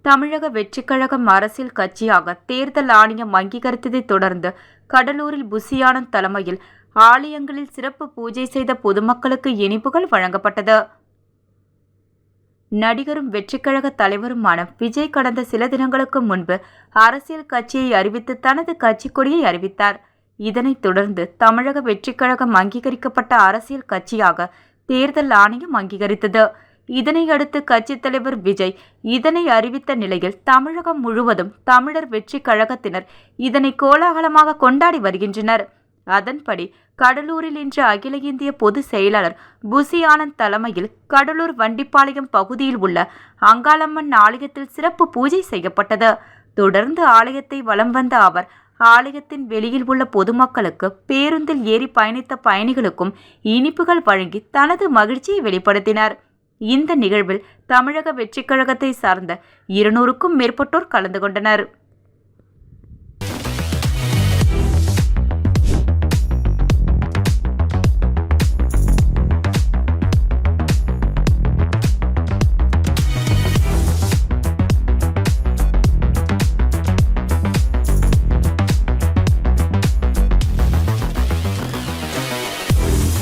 தமிழக வெற்றிக்கழகம் அரசியல் கட்சியாக தேர்தல் ஆணையம் அங்கீகரித்ததைத் தொடர்ந்து கடலூரில் புசி ஆனந்த் தலைமையில் ஆலயங்களில் சிறப்பு பூஜை செய்த பொதுமக்களுக்கு இனிப்புகள் வழங்கப்பட்டது. நடிகரும் வெற்றிக்கழக தலைவருமான விஜய் கடந்த சில தினங்களுக்கு முன்பு அரசியல் கட்சியை அறிவித்து தனது கட்சி கொடியை அறிவித்தார். இதனைத் தொடர்ந்து தமிழக வெற்றிக்கழகம் அங்கீகரிக்கப்பட்ட அரசியல் கட்சியாக தேர்தல் ஆணையம் அங்கீகரித்தது. இதனையடுத்து கட்சித் தலைவர் விஜய் இதனை அறிவித்த நிலையில் தமிழகம் முழுவதும் தமிழர் வெற்றி கழகத்தினர் இதனை கோலாகலமாக கொண்டாடி வருகின்றனர். அதன்படி கடலூரில் இன்று அகில இந்திய பொதுச் செயலாளர் புசி ஆனந்த் தலைமையில் கடலூர் வண்டிப்பாளையம் பகுதியில் உள்ள அங்காளம்மன் ஆலயத்தில் சிறப்பு பூஜை செய்யப்பட்டது. தொடர்ந்து ஆலயத்தை வலம் வந்த அவர் ஆலயத்தின் வெளியில் உள்ள பொதுமக்களுக்கு பேருந்தில் ஏறி பயணித்த பயணிகளுக்கும் இனிப்புகள் வழங்கி தனது மகிழ்ச்சியை வெளிப்படுத்தினார். இந்த நிகழ்வில் தமிழக வெற்றிக் கழகத்தை சார்ந்த 200க்கும் மேற்பட்டோர் கலந்து கொண்டனர்.